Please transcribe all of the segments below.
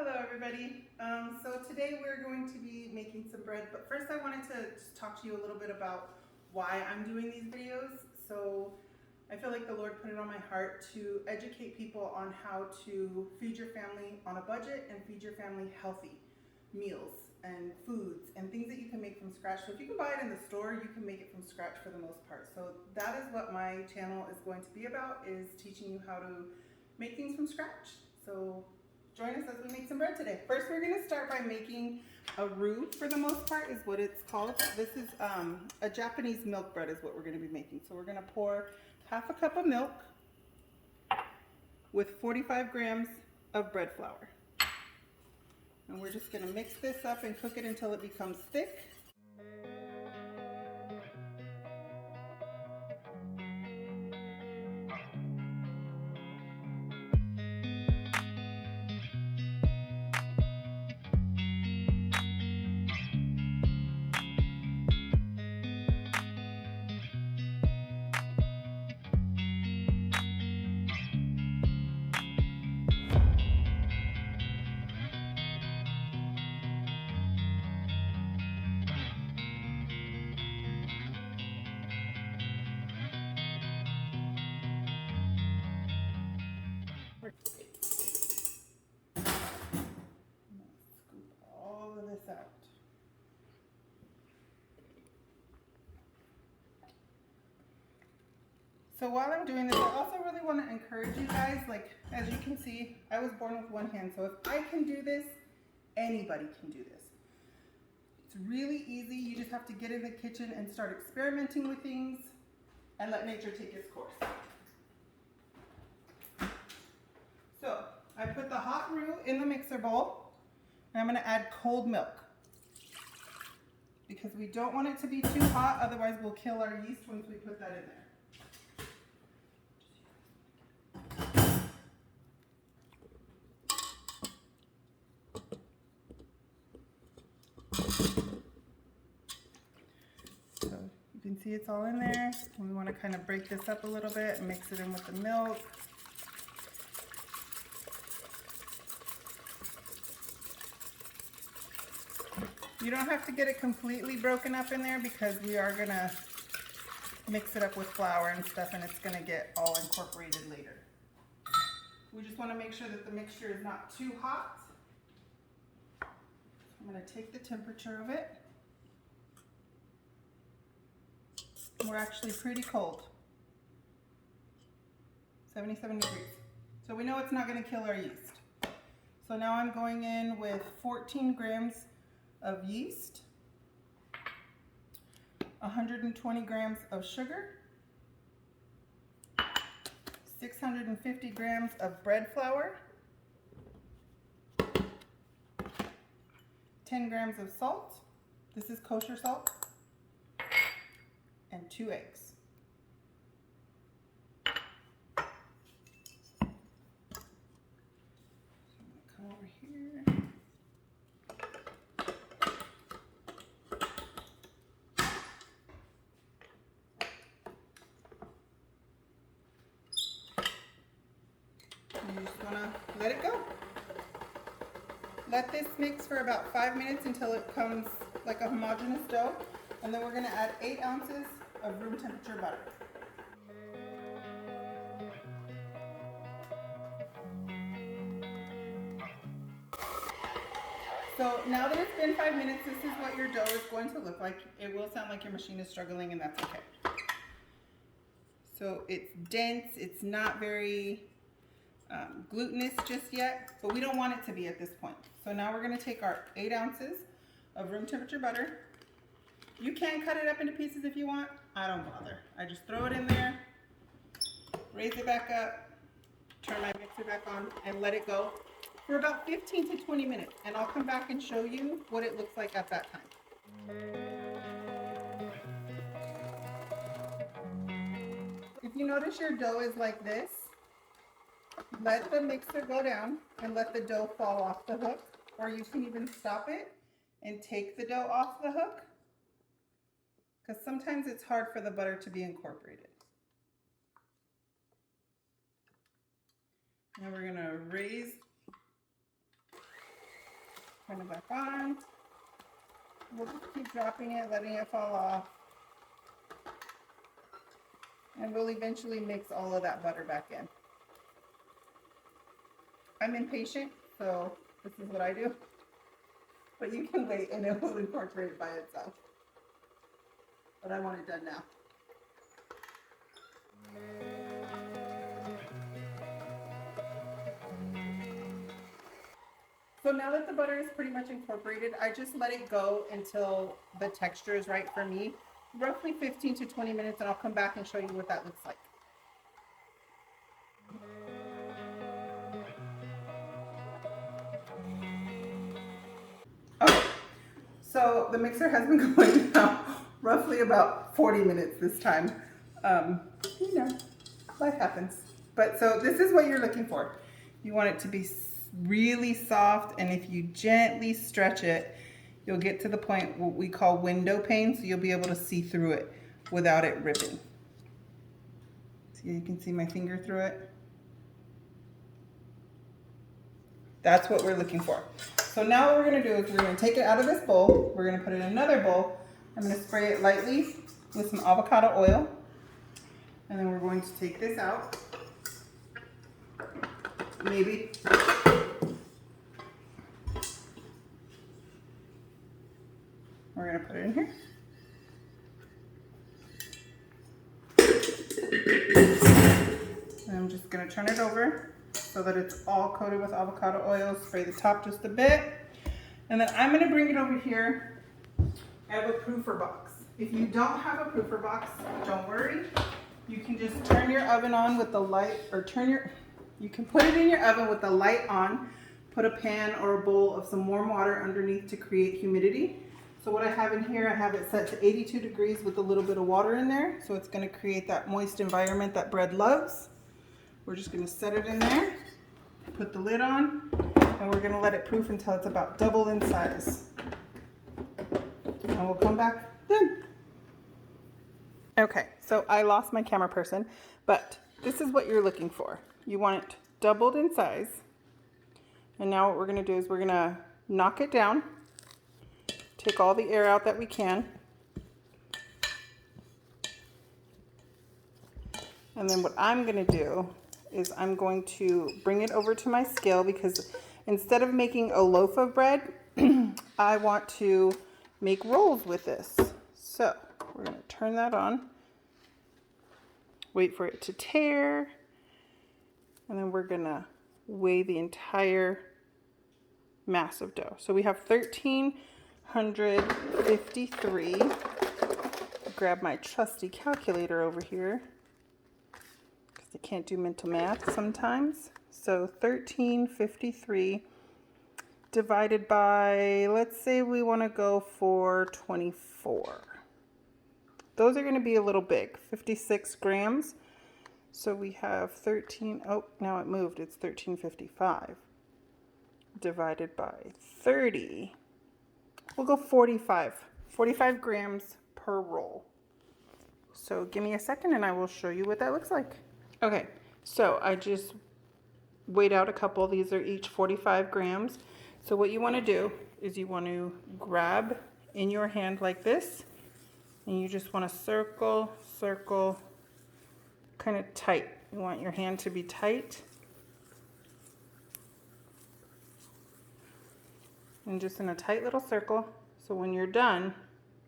Hello everybody. So today we're going to be making some bread, but first I wanted to just talk to you a little bit about why I'm doing these videos. So I feel like the Lord put it on my heart to educate people on how to feed your family on a budget and feed your family healthy meals and foods and things that you can make from scratch. So if you can buy it in the store, you can make it from scratch for the most part. So that is what my channel is going to be about, is teaching you how to make things from scratch. So join us as we make some bread today. First, we're going to start by making a roux. For the most part is what it's called. This is a Japanese milk bread is what we're going to be making. So we're going to pour half a cup of milk with 45 grams of bread flour. And we're just going to mix this up and cook it until it becomes thick. Scoop all of this out. So while I'm doing this, I also really want to encourage you guys, like, as you can see, I was born with one hand, so if I can do this, anybody can do this. It's really easy. You just have to get in the kitchen and start experimenting with things and let nature take its course. So I put the hot roux in the mixer bowl, and I'm going to add cold milk because we don't want it to be too hot, otherwise we'll kill our yeast once we put that in there. So you can see it's all in there. We want to kind of break this up a little bit and mix it in with the milk. You don't have to get it completely broken up in there because we are going to mix it up with flour and stuff, and it's going to get all incorporated later. We just want to make sure that the mixture is not too hot. I'm going to take the temperature of it. We're actually pretty cold, 77 degrees. So we know it's not going to kill our yeast. So now I'm going in with 14 grams of yeast, 120 grams of sugar, 650 grams of bread flour, 10 grams of salt. This is kosher salt. And 2 eggs. So I'm going to come over here. And you just want to let it go. Let this mix for about 5 minutes until it comes like a homogeneous dough. And then we're going to add 8 ounces of room temperature butter. So now that it's been 5 minutes, this is what your dough is going to look like. It will sound like your machine is struggling, and that's okay. So it's dense, it's not very glutinous just yet, but we don't want it to be at this point. So now we're going to take our 8 ounces of room temperature butter. You can cut it up into pieces if you want. I don't bother. I just throw it in there, raise it back up, turn my mixer back on, and let it go for about 15 to 20 minutes. And I'll come back and show you what it looks like at that time. If you notice your dough is like this, let the mixer go down and let the dough fall off the hook, or you can even stop it and take the dough off the hook, because sometimes it's hard for the butter to be incorporated. Now we're going to raise Turn it back on. We'll just keep dropping it, letting it fall off. And we'll eventually mix all of that butter back in. I'm impatient, so this is what I do. But you can wait and it will incorporate by itself. But I want it done now. So now that the butter is pretty much incorporated, I just let it go until the texture is right for me. Roughly 15 to 20 minutes, and I'll come back and show you what that looks like. Okay, so the mixer has been going now roughly about 40 minutes this time. You know, life happens. But so this is what you're looking for. You want it to be really soft, and if you gently stretch it, you'll get to the point what we call window pane, so you'll be able to see through it without it ripping. See, you can see my finger through it. That's what we're looking for. So now what we're gonna do is we're gonna take it out of this bowl, we're gonna put it in another bowl, I'm gonna spray it lightly with some avocado oil, and then we're going to take this out. Maybe. We're gonna put it in here. And I'm just gonna turn it over so that it's all coated with avocado oil. Spray the top just a bit. And then I'm gonna bring it over here. I have a proofer box. If you don't have a proofer box, don't worry. You can just turn your oven on with the light, or you can put it in your oven with the light on, put a pan or a bowl of some warm water underneath to create humidity. So what I have in here, I have it set to 82 degrees with a little bit of water in there. So it's gonna create that moist environment that bread loves. We're just gonna set it in there, put the lid on, and we're gonna let it proof until it's about double in size. And we'll come back then. Okay, so I lost my camera person, but this is what you're looking for. You want it doubled in size. And now what we're gonna do is we're gonna knock it down, take all the air out that we can. And then what I'm gonna do is I'm going to bring it over to my scale, because instead of making a loaf of bread, I want to make rolls with this. So we're gonna turn that on, wait for it to tear, and then we're gonna weigh the entire mass of dough. So we have 1,353. Grab my trusty calculator over here, because I can't do mental math sometimes. So 1,353 divided by, let's say we want to go for 24. Those are going to be a little big, 56 grams. So we have 13, oh, now it moved, it's 1,355 divided by 30. We'll go 45 grams per roll. So give me a second and I will show you what that looks like. Okay, so I just weighed out a couple. These are each 45 grams. So what you want to do is you want to grab in your hand like this, and you just want to circle, circle, kind of tight. You want your hand to be tight. And just in a tight little circle. So when you're done,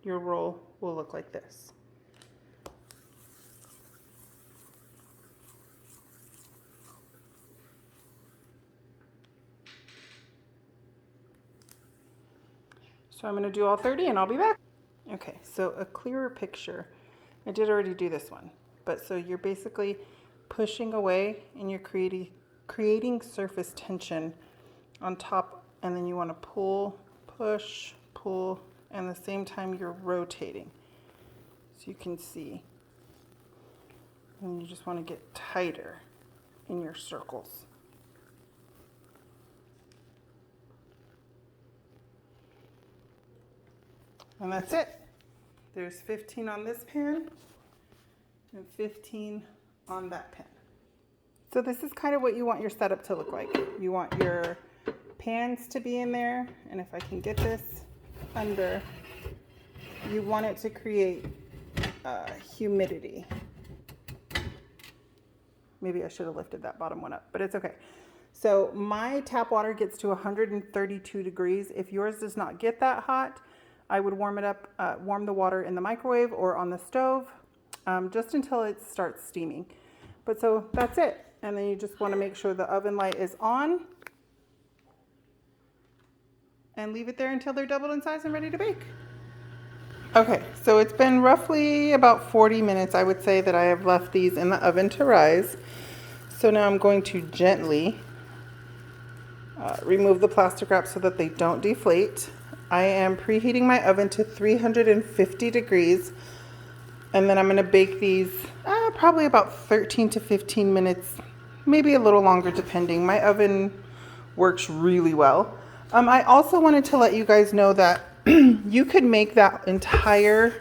your roll will look like this. So I'm going to do all 30 and I'll be back. Okay, so a clearer picture. I did already do this one, but so you're basically pushing away and you're creating surface tension on top, and then you want to pull, push, pull, and at the same time you're rotating. So you can see. And you just want to get tighter in your circles. And that's it. There's 15 on this pan and 15 on that pan. So this is kind of what you want your setup to look like. You want your pans to be in there, and if I can get this under, you want it to create humidity. Maybe I should have lifted that bottom one up, but it's okay. So my tap water gets to 132 degrees. If yours does not get that hot, I would warm it up, warm the water in the microwave or on the stove, just until it starts steaming. But so that's it. And then you just want to make sure the oven light is on and leave it there until they're doubled in size and ready to bake. Okay, so it's been roughly about 40 minutes, I would say, that I have left these in the oven to rise. So now I'm going to gently remove the plastic wrap so that they don't deflate. I am preheating my oven to 350 degrees, and then I'm going to bake these probably about 13 to 15 minutes, maybe a little longer depending. My oven works really well. I also wanted to let you guys know that you could make that entire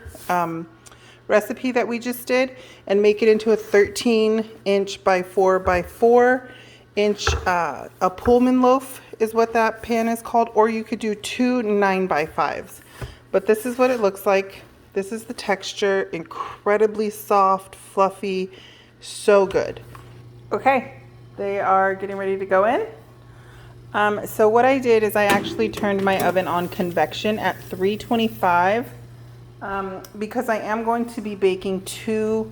recipe that we just did and make it into a 13-inch by 4 by 4 inch a Pullman loaf is what that pan is called, or you could do 2 9 by 5s. But this is what it looks like. This is the texture, incredibly soft, fluffy, so good. Okay, they are getting ready to go in. So what I did is I actually turned my oven on convection at 325 because I am going to be baking 2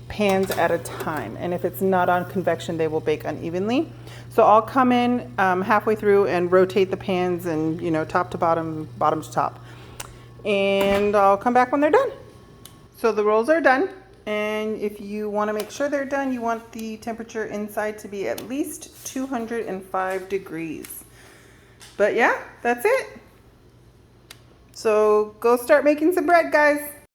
pans at a time, and if it's not on convection they will bake unevenly. So I'll come in halfway through and rotate the pans, and top to bottom, bottom to top, and I'll come back when they're done. So the rolls are done, and if you want to make sure they're done, you want the temperature inside to be at least 205 degrees. But yeah, that's it. So go start making some bread, guys.